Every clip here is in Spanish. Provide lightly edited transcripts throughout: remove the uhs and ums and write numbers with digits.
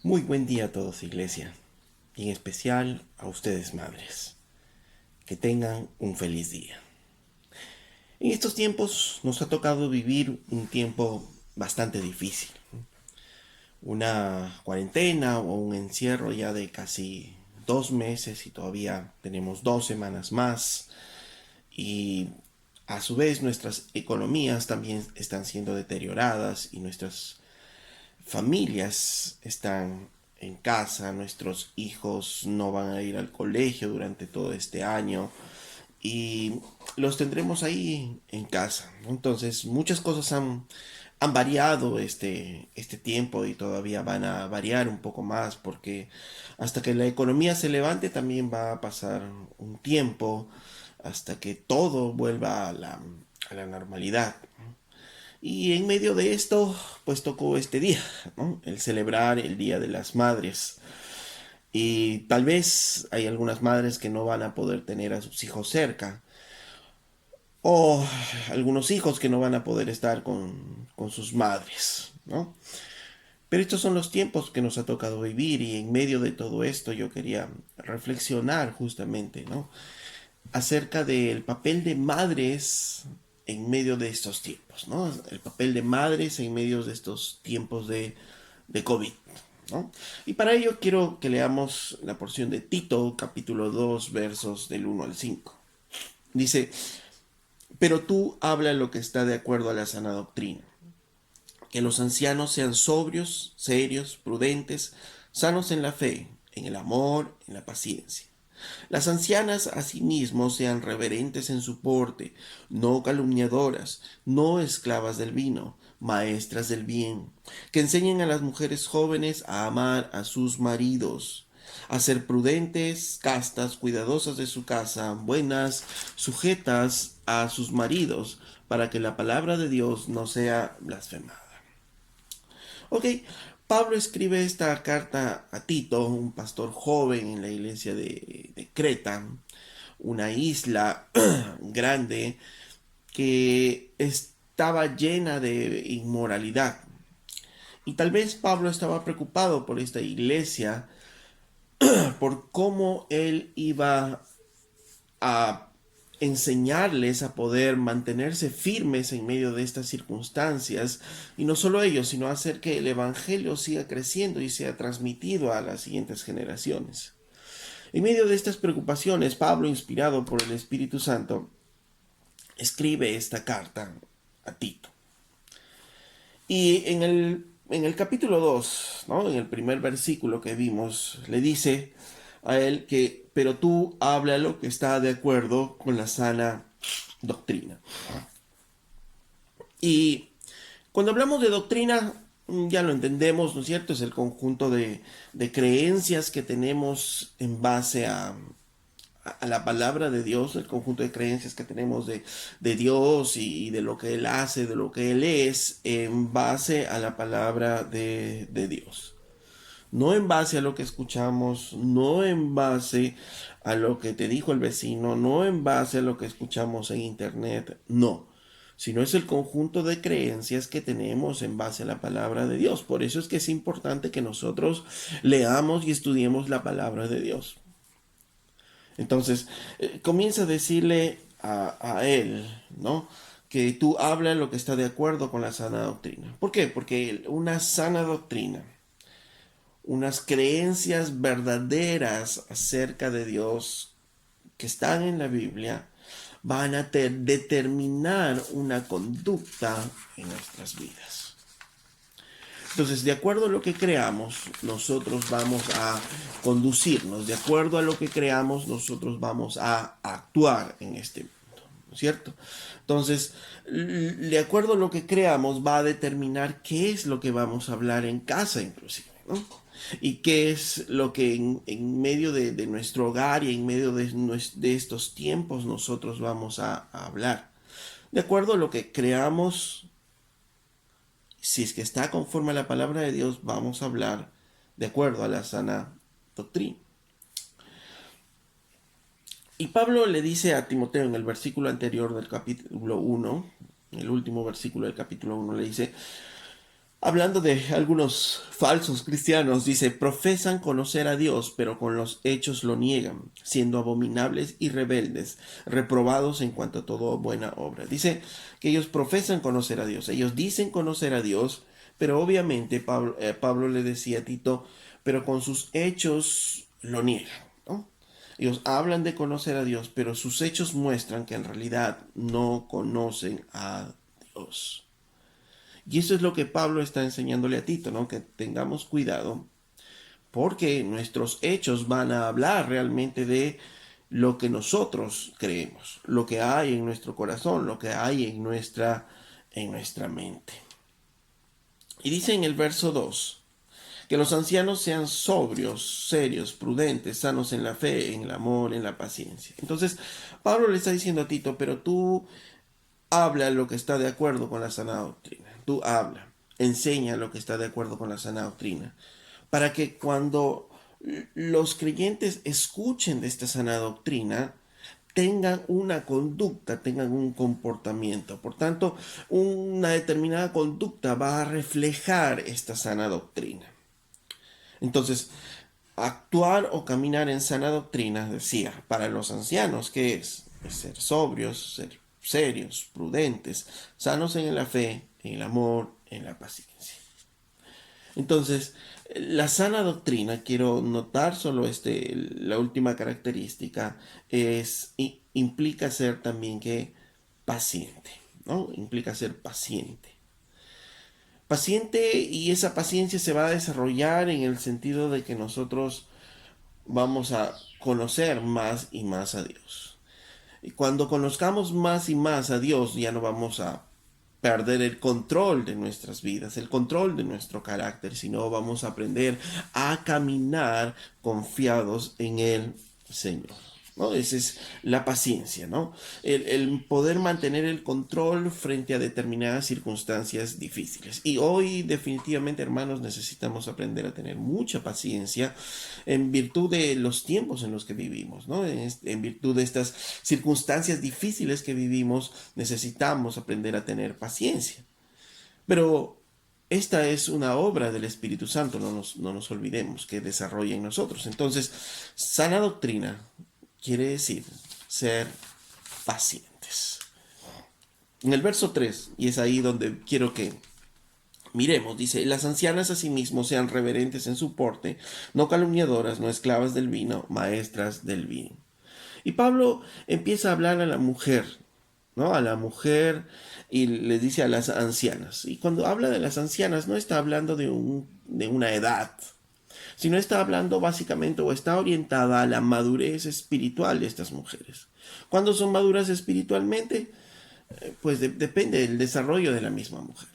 Muy buen día a todos, iglesia, y en especial a ustedes, madres. Que tengan un feliz día. En estos tiempos nos ha tocado vivir un tiempo bastante difícil. Una cuarentena o un encierro ya de casi 2 meses y todavía tenemos 2 semanas más. Y a su vez nuestras economías también están siendo deterioradas y nuestras familias están en casa, nuestros hijos no van a ir al colegio durante todo este año y los tendremos ahí en casa. Entonces muchas cosas han variado este tiempo y todavía van a variar un poco más porque hasta que la economía se levante también va a pasar un tiempo hasta que todo vuelva a la normalidad. Y en medio de esto, pues tocó este día, ¿no? El celebrar el Día de las Madres. Y tal vez hay algunas madres que no van a poder tener a sus hijos cerca. O algunos hijos que no van a poder estar con sus madres, ¿no? Pero estos son los tiempos que nos ha tocado vivir y en medio de todo esto yo quería reflexionar justamente, ¿no? Acerca del papel de madres en medio de estos tiempos, ¿no? El papel de madres en medio de estos tiempos de COVID, ¿no? Y para ello quiero que leamos la porción de Tito, capítulo 2 versos del 1 al 5. Dice, pero tú habla lo que está de acuerdo a la sana doctrina, que los ancianos sean sobrios, serios, prudentes, sanos en la fe, en el amor, en la paciencia. Las ancianas asimismo sean reverentes en su porte, no calumniadoras, no esclavas del vino, maestras del bien, que enseñen a las mujeres jóvenes a amar a sus maridos, a ser prudentes, castas, cuidadosas de su casa, buenas, sujetas a sus maridos, para que la palabra de Dios no sea blasfemada. Ok, Pablo escribe esta carta a Tito, un pastor joven en la iglesia de Creta, una isla grande que estaba llena de inmoralidad. Y tal vez Pablo estaba preocupado por esta iglesia, por cómo él iba a enseñarles a poder mantenerse firmes en medio de estas circunstancias y no solo ellos, sino hacer que el Evangelio siga creciendo y sea transmitido a las siguientes generaciones. En medio de estas preocupaciones, Pablo, inspirado por el Espíritu Santo, escribe esta carta a Tito. Y en el capítulo 2, ¿no? En el primer versículo que vimos, le dice a él que, pero tú habla lo que está de acuerdo con la sana doctrina. Y cuando hablamos de doctrina, ya lo entendemos, ¿no es cierto? Es el conjunto de creencias que tenemos en base a la palabra de Dios, el conjunto de creencias que tenemos de Dios y de lo que Él hace, de lo que Él es, en base a la palabra de Dios. No en base a lo que escuchamos, no en base a lo que te dijo el vecino, no en base a lo que escuchamos en internet, no, sino es el conjunto de creencias que tenemos en base a la palabra de Dios. Por eso es que es importante que nosotros leamos y estudiemos la palabra de Dios. Entonces, comienza a decirle a él, ¿no? Que tú hablas lo que está de acuerdo con la sana doctrina. ¿Por qué? Porque una sana doctrina, unas creencias verdaderas acerca de Dios que están en la Biblia, van a determinar una conducta en nuestras vidas. Entonces, de acuerdo a lo que creamos, nosotros vamos a conducirnos. De acuerdo a lo que creamos, nosotros vamos a actuar en este mundo, ¿no es cierto? Entonces, de acuerdo a lo que creamos, va a determinar qué es lo que vamos a hablar en casa, inclusive, ¿no? Y qué es lo que en medio de nuestro hogar y en medio de estos tiempos nosotros vamos a hablar. De acuerdo a lo que creamos, si es que está conforme a la palabra de Dios, vamos a hablar de acuerdo a la sana doctrina. Y Pablo le dice a Timoteo en el versículo anterior del capítulo 1, el último versículo del capítulo 1, le dice, Hablando de algunos falsos cristianos, dice, profesan conocer a Dios, pero con los hechos lo niegan, siendo abominables y rebeldes, reprobados en cuanto a toda buena obra. Dice que ellos profesan conocer a Dios, ellos dicen conocer a Dios, pero obviamente Pablo le decía a Tito, pero con sus hechos lo niegan, ¿no? Ellos hablan de conocer a Dios, pero sus hechos muestran que en realidad no conocen a Dios. Y eso es lo que Pablo está enseñándole a Tito, ¿no? Que tengamos cuidado, porque nuestros hechos van a hablar realmente de lo que nosotros creemos, lo que hay en nuestro corazón, lo que hay en nuestra mente. Y dice en el verso 2 que los ancianos sean sobrios, serios, prudentes, sanos en la fe, en el amor, en la paciencia. Entonces, Pablo le está diciendo a Tito, pero tú habla lo que está de acuerdo con la sana doctrina. Tú habla, enseña lo que está de acuerdo con la sana doctrina. Para que cuando los creyentes escuchen de esta sana doctrina, tengan una conducta, tengan un comportamiento. Por tanto, una determinada conducta va a reflejar esta sana doctrina. Entonces, actuar o caminar en sana doctrina, decía, para los ancianos, ¿qué es? Es ser sobrios, ser serios, prudentes, sanos en la fe, en el amor, en la paciencia. Entonces, la sana doctrina, quiero notar solo la última característica, implica ser también que paciente, ¿no? Implica ser paciente. Paciente, y esa paciencia se va a desarrollar en el sentido de que nosotros vamos a conocer más y más a Dios. Y cuando conozcamos más y más a Dios, ya no vamos a perder el control de nuestras vidas, el control de nuestro carácter, sino vamos a aprender a caminar confiados en el Señor, ¿no? Esa es la paciencia, ¿no? El poder mantener el control frente a determinadas circunstancias difíciles. Y hoy definitivamente, hermanos, necesitamos aprender a tener mucha paciencia en virtud de los tiempos en los que vivimos, ¿no? En virtud de estas circunstancias difíciles que vivimos, necesitamos aprender a tener paciencia. Pero esta es una obra del Espíritu Santo, no nos olvidemos, que desarrolla en nosotros. Entonces, sana doctrina quiere decir ser pacientes. En el verso 3, y es ahí donde quiero que miremos, dice, las ancianas asimismo sean reverentes en su porte, no calumniadoras, no esclavas del vino, maestras del bien. Y Pablo empieza a hablar a la mujer, ¿no? A la mujer, y le dice a las ancianas. Y cuando habla de las ancianas no está hablando de una edad, sino está hablando básicamente o está orientada a la madurez espiritual de estas mujeres. ¿Cuándo son maduras espiritualmente? Pues depende del desarrollo de la misma mujer.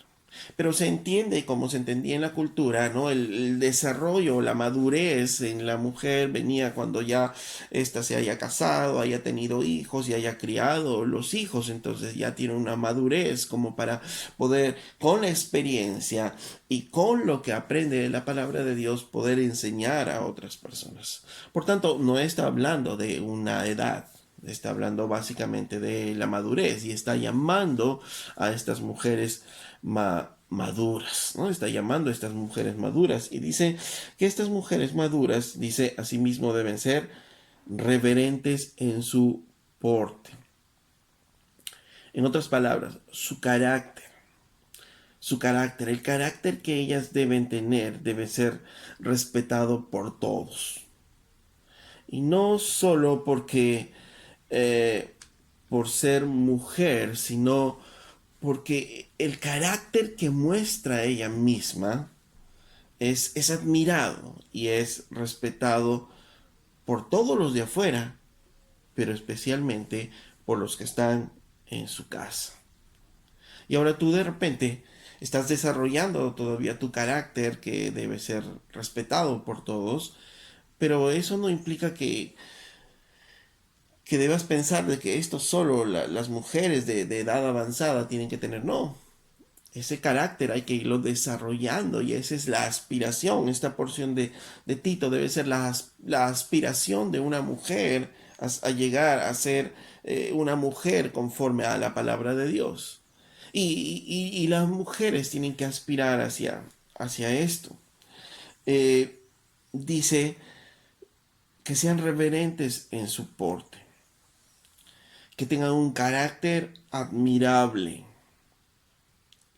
Pero se entiende, como se entendía en la cultura, ¿no? El desarrollo, la madurez en la mujer venía cuando ya ésta se haya casado, haya tenido hijos y haya criado los hijos. Entonces ya tiene una madurez como para poder, con la experiencia y con lo que aprende de la palabra de Dios, poder enseñar a otras personas. Por tanto, no está hablando de una edad. Está hablando básicamente de la madurez y está llamando a estas mujeres maduras, ¿no? Está llamando a estas mujeres maduras y dice que estas mujeres maduras, dice, asimismo deben ser reverentes en su porte. En otras palabras, el carácter que ellas deben tener debe ser respetado por todos. Y no solo por ser mujer, sino porque el carácter que muestra ella misma es admirado y es respetado por todos los de afuera, pero especialmente por los que están en su casa. Y ahora tú de repente estás desarrollando todavía tu carácter que debe ser respetado por todos, pero eso no implica que debas pensar de que esto solo las mujeres de edad avanzada tienen que tener. No, ese carácter hay que irlo desarrollando y esa es la aspiración. Esta porción de Tito debe ser la aspiración de una mujer a llegar a ser una mujer conforme a la palabra de Dios. Y las mujeres tienen que aspirar hacia esto. Eh, Dice que sean reverentes en su porte, que tengan un carácter admirable.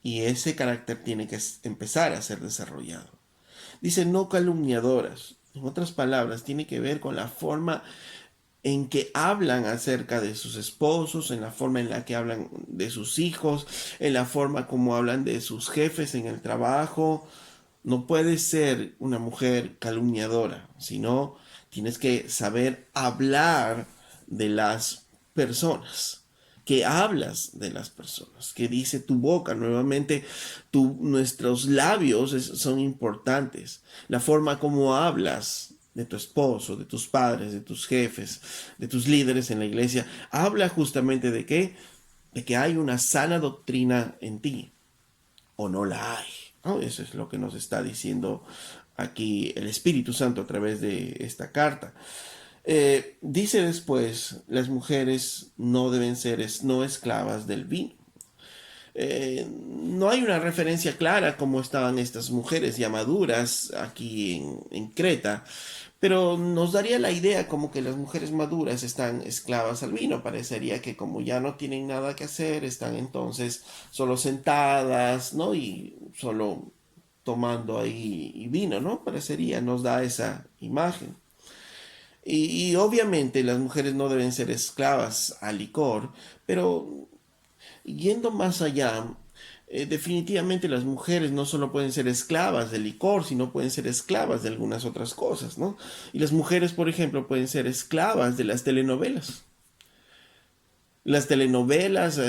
Y ese carácter tiene que empezar a ser desarrollado. Dice no calumniadoras. En otras palabras, tiene que ver con la forma en que hablan acerca de sus esposos, en la forma en la que hablan de sus hijos, en la forma como hablan de sus jefes en el trabajo. No puedes ser una mujer calumniadora, sino tienes que saber hablar de las personas, que hablas de las personas, que dice tu boca. Nuevamente, nuestros labios son importantes. La forma como hablas de tu esposo, de tus padres, de tus jefes, de tus líderes en la iglesia, habla justamente de qué, de que hay una sana doctrina en ti o no la hay, ¿no? Eso es lo que nos está diciendo aquí el Espíritu Santo a través de esta carta. Dice después, las mujeres no deben ser no esclavas del vino. No hay una referencia clara cómo estaban estas mujeres ya maduras aquí en Creta, pero nos daría la idea como que las mujeres maduras están esclavas al vino. Parecería que como ya no tienen nada que hacer, están entonces solo sentadas, ¿no? Y solo tomando ahí vino, ¿no? Parecería, nos da esa imagen. Y obviamente las mujeres no deben ser esclavas al licor, pero yendo más allá, definitivamente las mujeres no solo pueden ser esclavas del licor, sino pueden ser esclavas de algunas otras cosas, ¿no? Y las mujeres, por ejemplo, pueden ser esclavas de las telenovelas. Las telenovelas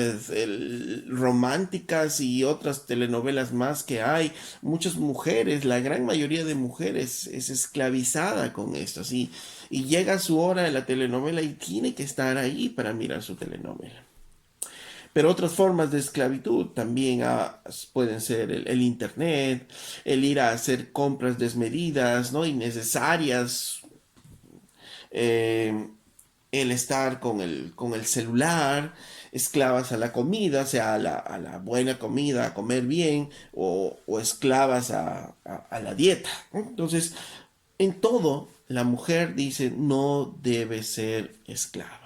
románticas y otras telenovelas más que hay, muchas mujeres, la gran mayoría de mujeres es esclavizada con esto, y llega su hora de la telenovela y tiene que estar ahí para mirar su telenovela. Pero otras formas de esclavitud también pueden ser el internet, el ir a hacer compras desmedidas, ¿no? Innecesarias, eh, el estar con el celular, esclavas a la comida, sea a la buena comida, a comer bien, o esclavas a la dieta, ¿no? Entonces, en todo, la mujer dice no debe ser esclava.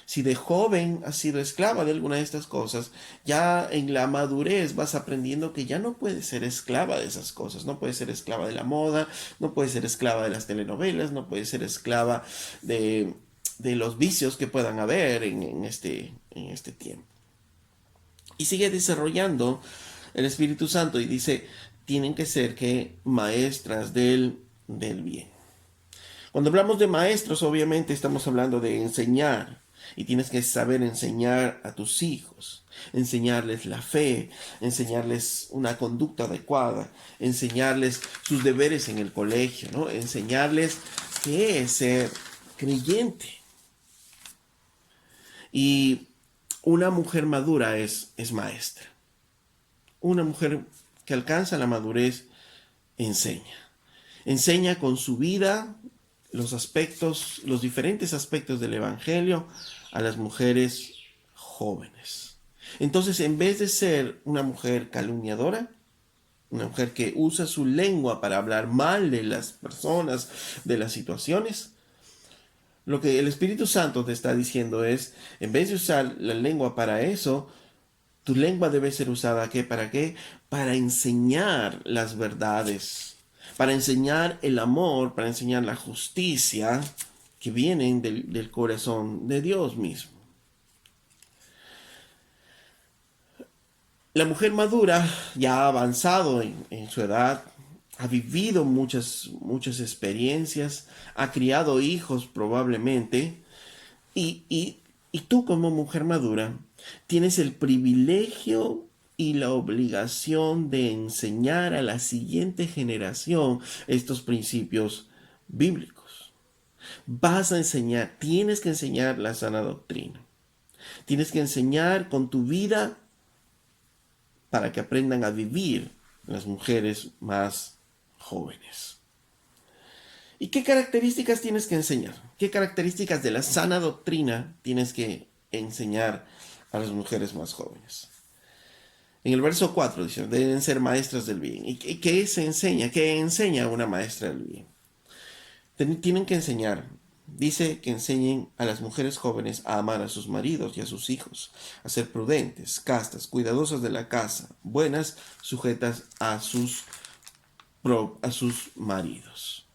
Si de joven has sido esclava de alguna de estas cosas, ya en la madurez vas aprendiendo que ya no puedes ser esclava de esas cosas. No puedes ser esclava de la moda, no puedes ser esclava de las telenovelas, no puedes ser esclava de los vicios que puedan haber en este tiempo. Y sigue desarrollando el Espíritu Santo y dice, tienen que ser que maestras del bien. Cuando hablamos de maestros, obviamente estamos hablando de enseñar. Y tienes que saber enseñar a tus hijos, enseñarles la fe, enseñarles una conducta adecuada, enseñarles sus deberes en el colegio, ¿no? Enseñarles qué es ser creyente. Y una mujer madura es maestra. Una mujer que alcanza la madurez enseña. Enseña con su vida los diferentes aspectos del Evangelio a las mujeres jóvenes. Entonces, en vez de ser una mujer calumniadora, una mujer que usa su lengua para hablar mal de las personas, de las situaciones, lo que el Espíritu Santo te está diciendo es, en vez de usar la lengua para eso, tu lengua debe ser usada ¿qué? ¿Para qué? Para enseñar las verdades, para enseñar el amor, para enseñar la justicia que vienen del corazón de Dios mismo. La mujer madura ya ha avanzado en su edad, ha vivido muchas experiencias, ha criado hijos probablemente, y tú como mujer madura tienes el privilegio y la obligación de enseñar a la siguiente generación estos principios bíblicos. Vas a enseñar, tienes que enseñar la sana doctrina. Tienes que enseñar con tu vida para que aprendan a vivir las mujeres más jóvenes. ¿Y qué características tienes que enseñar? ¿Qué características de la sana doctrina tienes que enseñar a las mujeres más jóvenes? En el verso 4 dice, deben ser maestras del bien. ¿Y qué se enseña? ¿Qué enseña una maestra del bien? Tienen que enseñar. Dice que enseñen a las mujeres jóvenes a amar a sus maridos y a sus hijos, a ser prudentes, castas, cuidadosas de la casa, buenas, sujetas a sus maridos.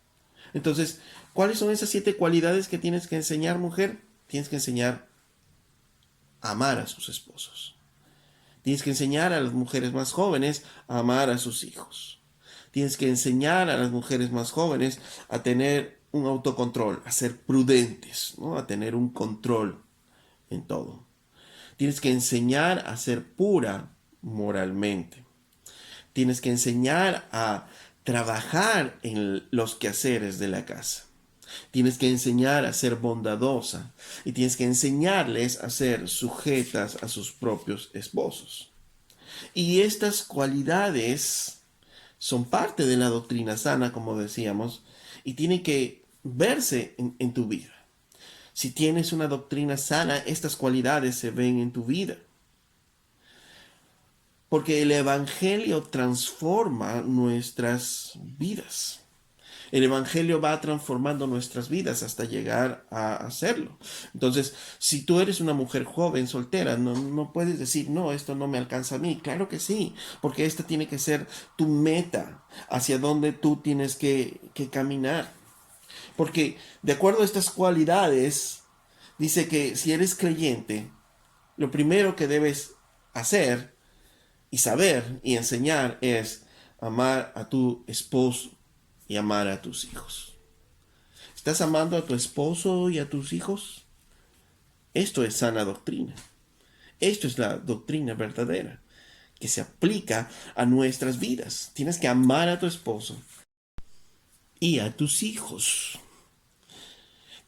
Entonces, ¿cuáles son esas 7 cualidades que tienes que enseñar, mujer? Tienes que enseñar a amar a sus esposos. Tienes que enseñar a las mujeres más jóvenes a amar a sus hijos. Tienes que enseñar a las mujeres más jóvenes a tener un autocontrol, a ser prudentes, ¿no? A tener un control en todo. Tienes que enseñar a ser pura moralmente. Tienes que enseñar a trabajar en los quehaceres de la casa. Tienes que enseñar a ser bondadosa y tienes que enseñarles a ser sujetas a sus propios esposos. Y estas cualidades son parte de la doctrina sana, como decíamos, y tiene que verse en tu vida. Si tienes una doctrina sana, estas cualidades se ven en tu vida. Porque el Evangelio transforma nuestras vidas. El Evangelio va transformando nuestras vidas hasta llegar a hacerlo. Entonces, si tú eres una mujer joven, soltera, no puedes decir, no, esto no me alcanza a mí. Claro que sí, porque esta tiene que ser tu meta, hacia donde tú tienes que caminar. Porque de acuerdo a estas cualidades, dice que si eres creyente, lo primero que debes hacer y saber y enseñar es amar a tu esposo y amar a tus hijos. ¿Estás amando a tu esposo y a tus hijos? Esto es sana doctrina. Esto es la doctrina verdadera que se aplica a nuestras vidas. Tienes que amar a tu esposo y a tus hijos.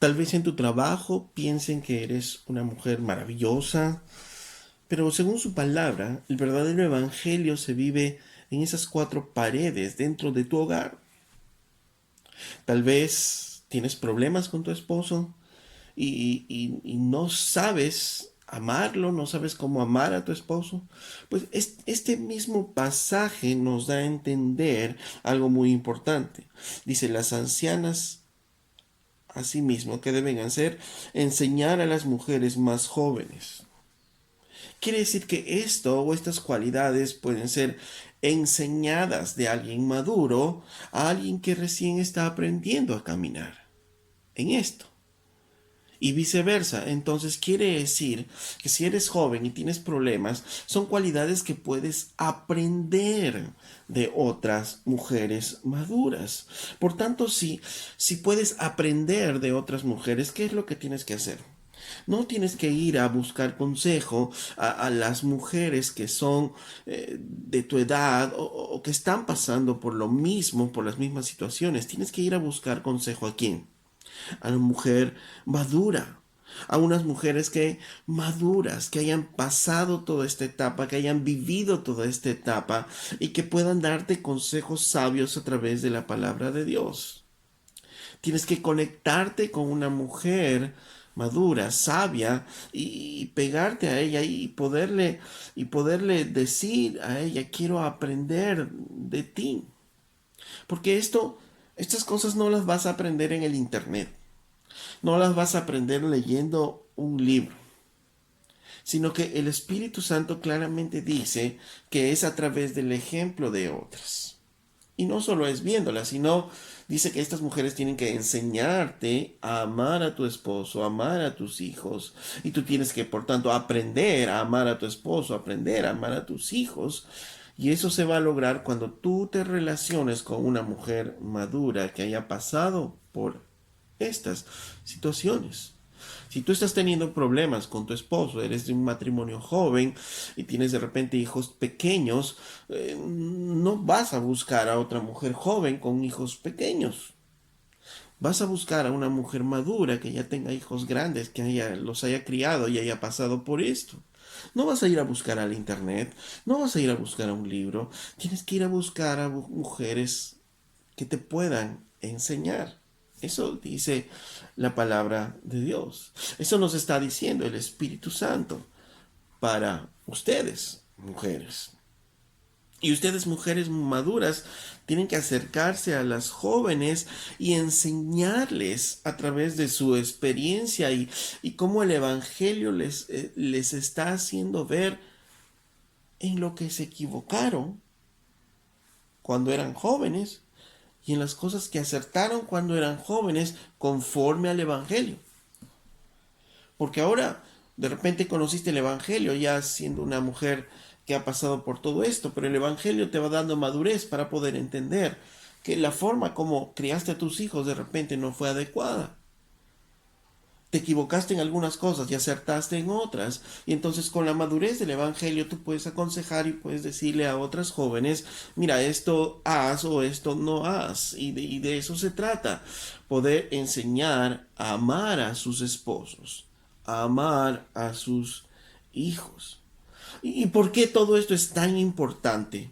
Tal vez en tu trabajo piensen que eres una mujer maravillosa, pero según su palabra, el verdadero evangelio se vive en esas 4 paredes dentro de tu hogar. Tal vez tienes problemas con tu esposo y no sabes amarlo, no sabes cómo amar a tu esposo. Pues este mismo pasaje nos da a entender algo muy importante. Dice, las ancianas asimismo que deben hacer, enseñar a las mujeres más jóvenes. Quiere decir que esto o estas cualidades pueden ser enseñadas de alguien maduro a alguien que recién está aprendiendo a caminar en esto. Y viceversa. Entonces quiere decir que si eres joven y tienes problemas, son cualidades que puedes aprender de otras mujeres maduras. Por tanto, si puedes aprender de otras mujeres, ¿qué es lo que tienes que hacer? No tienes que ir a buscar consejo a las mujeres que son de tu edad o que están pasando por lo mismo, por las mismas situaciones. Tienes que ir a buscar consejo a quién. A una mujer madura, a unas mujeres que maduras, que hayan pasado toda esta etapa, que hayan vivido toda esta etapa y que puedan darte consejos sabios a través de la palabra de Dios. Tienes que conectarte con una mujer madura, sabia, y pegarte a ella y poderle decir a ella, quiero aprender de ti. Porque estas cosas no las vas a aprender en el internet. No las vas a aprender leyendo un libro, sino que el Espíritu Santo claramente dice que es a través del ejemplo de otras. Y no solo es viéndolas, sino dice que estas mujeres tienen que enseñarte a amar a tu esposo, a amar a tus hijos. Y tú tienes que, por tanto, aprender a amar a tu esposo, aprender a amar a tus hijos. Y eso se va a lograr cuando tú te relaciones con una mujer madura que haya pasado por estas situaciones. Si tú estás teniendo problemas con tu esposo, eres de un matrimonio joven y tienes de repente hijos pequeños, no vas a buscar a otra mujer joven con hijos pequeños. Vas a buscar a una mujer madura que ya tenga hijos grandes, que los haya criado y haya pasado por esto. No vas a ir a buscar al internet, no vas a ir a buscar a un libro, tienes que ir a buscar a mujeres que te puedan enseñar. Eso dice la palabra de Dios. Eso nos está diciendo el Espíritu Santo para ustedes, mujeres. Y ustedes, mujeres maduras, tienen que acercarse a las jóvenes y enseñarles a través de su experiencia y cómo el Evangelio les está haciendo ver en lo que se equivocaron cuando eran jóvenes y en las cosas que acertaron cuando eran jóvenes conforme al Evangelio. Porque ahora de repente conociste el Evangelio ya siendo una mujer que ha pasado por todo esto, pero el Evangelio te va dando madurez para poder entender que la forma como criaste a tus hijos de repente no fue adecuada. Te equivocaste en algunas cosas y acertaste en otras. Y entonces con la madurez del Evangelio tú puedes aconsejar y puedes decirle a otras jóvenes, mira, esto haz o esto no haz. Y de eso se trata. Poder enseñar a amar a sus esposos, a amar a sus hijos. ¿Y por qué todo esto es tan importante?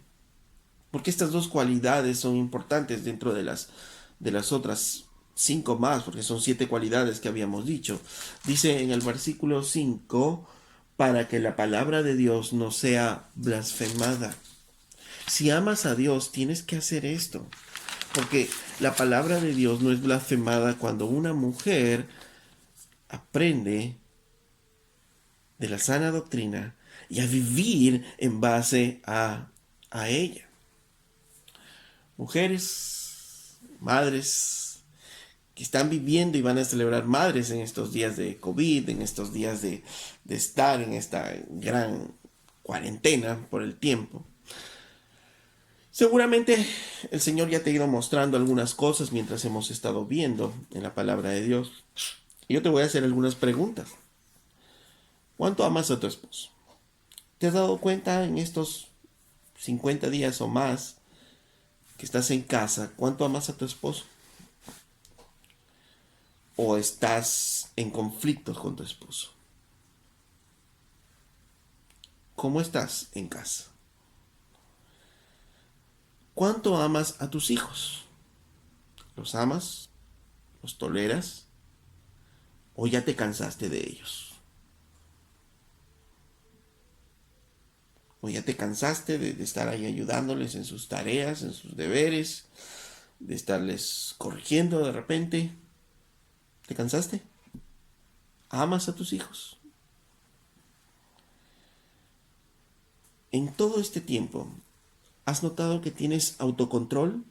Porque estas dos cualidades son importantes dentro de las otras cinco más, porque son 7 cualidades que habíamos dicho. Dice en el versículo 5, para que la palabra de Dios no sea blasfemada. Si amas a Dios, tienes que hacer esto, porque la palabra de Dios no es blasfemada cuando una mujer aprende de la sana doctrina y a vivir en base a ella. Mujeres, madres que están viviendo y van a celebrar madres en estos días de COVID, en estos días de estar en esta gran cuarentena por el tiempo. Seguramente el Señor ya te ha ido mostrando algunas cosas mientras hemos estado viendo en la palabra de Dios. Y yo te voy a hacer algunas preguntas. ¿Cuánto amas a tu esposo? ¿Te has dado cuenta en estos 50 días o más que estás en casa, cuánto amas a tu esposo? ¿O estás en conflictos con tu esposo? ¿Cómo estás en casa? ¿Cuánto amas a tus hijos? ¿Los amas? ¿Los toleras? ¿O ya te cansaste de ellos? ¿O ya te cansaste de estar ahí ayudándoles en sus tareas, en sus deberes, de estarles corrigiendo de repente? ¿Te cansaste? ¿Amas a tus hijos? En todo este tiempo, ¿has notado que tienes autocontrol?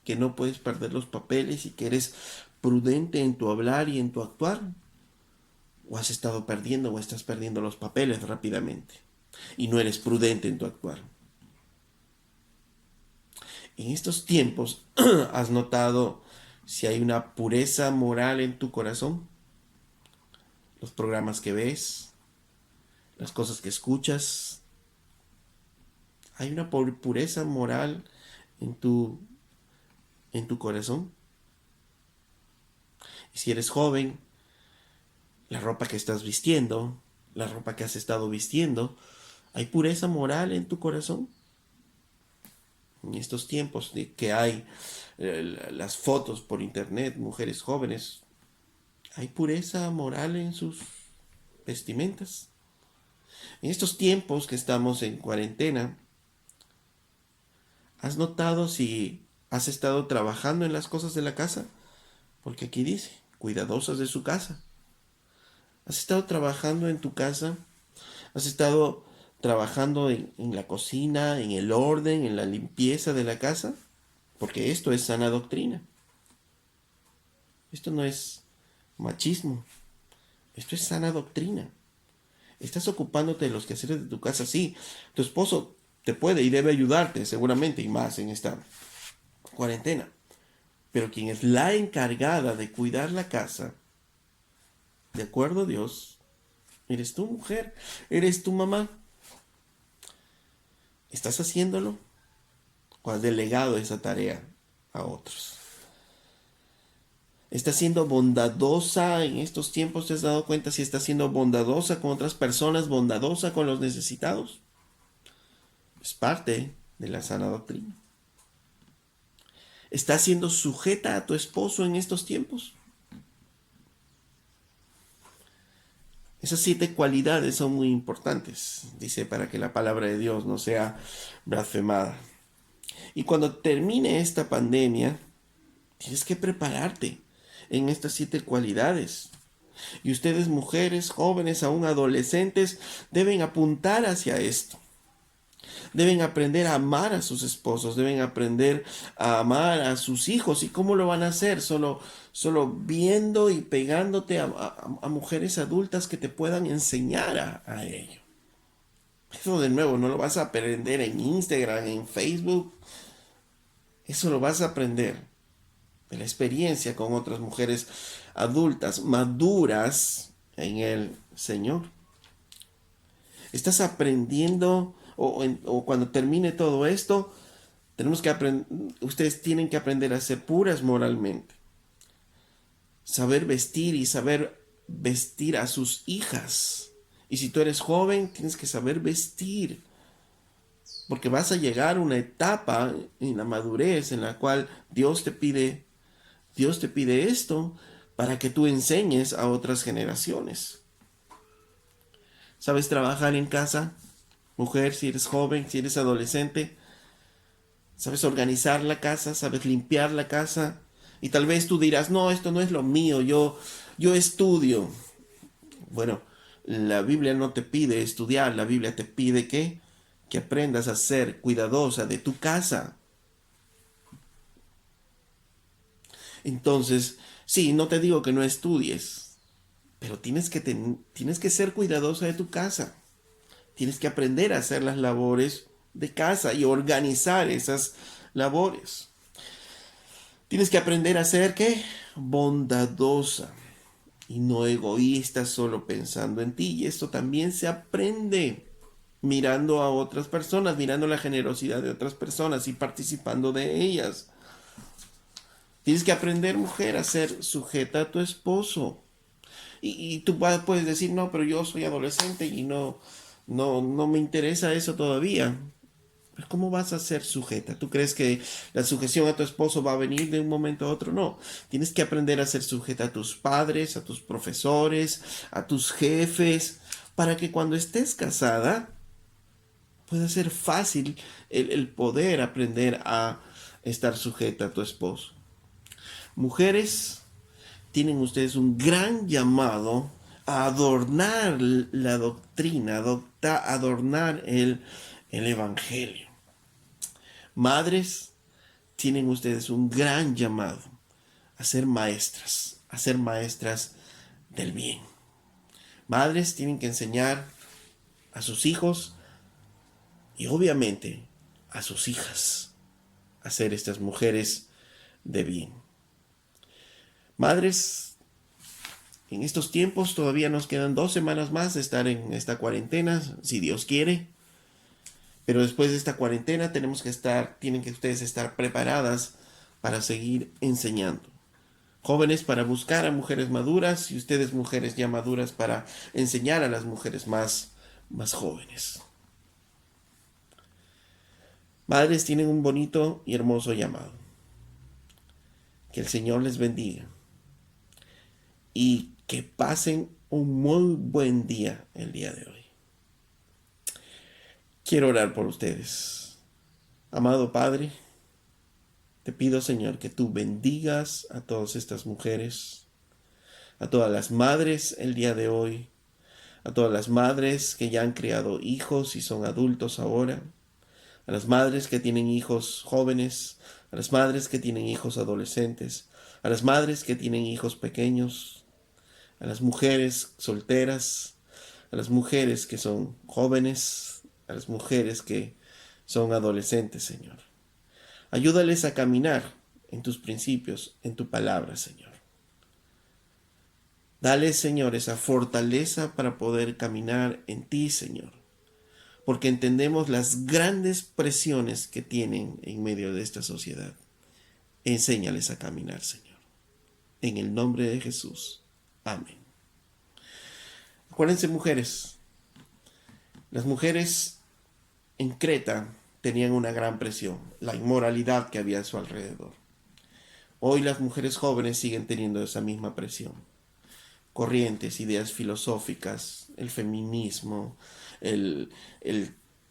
¿Que no puedes perder los papeles y que eres prudente en tu hablar y en tu actuar? ¿O has estado perdiendo o estás perdiendo los papeles rápidamente y no eres prudente en tu actuar? En estos tiempos, ¿has notado si hay una pureza moral en tu corazón? Los programas que ves, las cosas que escuchas. ¿Hay una pureza moral en tu corazón? Y si eres joven, la ropa que estás vistiendo, la ropa que has estado vistiendo, ¿hay pureza moral en tu corazón? En estos tiempos de que hay las fotos por internet, mujeres jóvenes, ¿hay pureza moral en sus vestimentas? En estos tiempos que estamos en cuarentena, ¿has notado si has estado trabajando en las cosas de la casa? Porque aquí dice, cuidadosas de su casa. ¿Has estado trabajando en tu casa? ¿Has estado trabajando en la cocina, en el orden, en la limpieza de la casa? Porque esto es sana doctrina. Esto no es machismo. Esto es sana doctrina. Estás ocupándote de los quehaceres de tu casa, sí. Tu esposo te puede y debe ayudarte, seguramente, y más en esta cuarentena. Pero quien es la encargada de cuidar la casa, de acuerdo a Dios, eres tu mujer, eres tu mamá. ¿Estás haciéndolo? ¿O has delegado esa tarea a otros? ¿Estás siendo bondadosa en estos tiempos? ¿Te has dado cuenta si estás siendo bondadosa con otras personas, bondadosa con los necesitados? Es parte de la sana doctrina. ¿Estás siendo sujeta a tu esposo en estos tiempos? Esas 7 cualidades son muy importantes, dice, para que la palabra de Dios no sea blasfemada. Y cuando termine esta pandemia, tienes que prepararte en estas 7 cualidades. Y ustedes, mujeres, jóvenes, aún adolescentes, deben apuntar hacia esto. Deben aprender a amar a sus esposos, deben aprender a amar a sus hijos. ¿Y cómo lo van a hacer? Solo viendo y pegándote a mujeres adultas que te puedan enseñar a ello. Eso de nuevo no lo vas a aprender en Instagram, en Facebook. Eso lo vas a aprender de la experiencia con otras mujeres adultas, maduras en el Señor. Estás aprendiendo, o cuando termine todo esto, ustedes tienen que aprender a ser puras moralmente. Saber vestir y saber vestir a sus hijas. Y si tú eres joven, tienes que saber vestir. Porque vas a llegar a una etapa en la madurez en la cual Dios te pide esto para que tú enseñes a otras generaciones. ¿Sabes trabajar en casa? Mujer, si eres joven, si eres adolescente, ¿sabes organizar la casa? ¿Sabes limpiar la casa? Y tal vez tú dirás, no, esto no es lo mío, yo estudio. Bueno, la Biblia no te pide estudiar, la Biblia te pide que aprendas a ser cuidadosa de tu casa. Entonces, sí, no te digo que no estudies, pero tienes que ser cuidadosa de tu casa. Tienes que aprender a hacer las labores de casa y organizar esas labores. Tienes que aprender a ser, ¿qué? Bondadosa y no egoísta, solo pensando en ti. Y esto también se aprende mirando a otras personas, mirando la generosidad de otras personas y participando de ellas. Tienes que aprender, mujer, a ser sujeta a tu esposo. Y tú puedes decir, no, pero yo soy adolescente y no me interesa eso todavía. Pero ¿cómo vas a ser sujeta? ¿Tú crees que la sujeción a tu esposo va a venir de un momento a otro? No. Tienes que aprender a ser sujeta a tus padres, a tus profesores, a tus jefes, para que cuando estés casada pueda ser fácil el poder aprender a estar sujeta a tu esposo. Mujeres, tienen ustedes un gran llamado a adornar la doctrina, adornar el evangelio. Madres, tienen ustedes un gran llamado a ser maestras del bien. Madres tienen que enseñar a sus hijos y obviamente a sus hijas a ser estas mujeres de bien. Madres, en estos tiempos todavía nos quedan 2 semanas más de estar en esta cuarentena, si Dios quiere. Pero después de esta cuarentena tienen que ustedes estar preparadas para seguir enseñando. Jóvenes para buscar a mujeres maduras y ustedes mujeres ya maduras para enseñar a las mujeres más jóvenes. Madres tienen un bonito y hermoso llamado. Que el Señor les bendiga y que pasen un muy buen día el día de hoy. Quiero orar por ustedes. Amado Padre, te pido, Señor, que tú bendigas a todas estas mujeres, a todas las madres el día de hoy, a todas las madres que ya han criado hijos y son adultos ahora, a las madres que tienen hijos jóvenes, a las madres que tienen hijos adolescentes, a las madres que tienen hijos pequeños, a las mujeres solteras, a las mujeres que son jóvenes, a las mujeres que son adolescentes, Señor. Ayúdales a caminar en tus principios, en tu palabra, Señor. Dale, Señor, esa fortaleza para poder caminar en ti, Señor. Porque entendemos las grandes presiones que tienen en medio de esta sociedad. Enséñales a caminar, Señor. En el nombre de Jesús. Amén. Acuérdense, mujeres. Las mujeres en Creta tenían una gran presión, la inmoralidad que había a su alrededor. Hoy las mujeres jóvenes siguen teniendo esa misma presión. corrientes, ideas filosóficas, el feminismo, el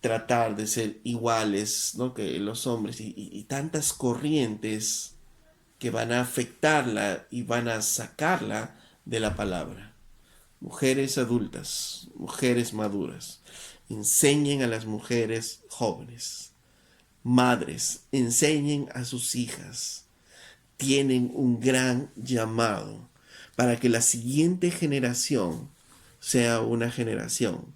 tratar de ser iguales, ¿no?, que los hombres y tantas corrientes que van a afectarla y van a sacarla de la palabra. Mujeres adultas, mujeres maduras, enseñen a las mujeres jóvenes. Madres, enseñen a sus hijas. Tienen un gran llamado para que la siguiente generación sea una generación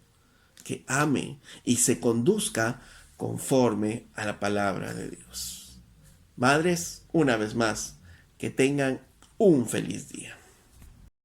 que ame y se conduzca conforme a la palabra de Dios. Madres, una vez más, que tengan un feliz día.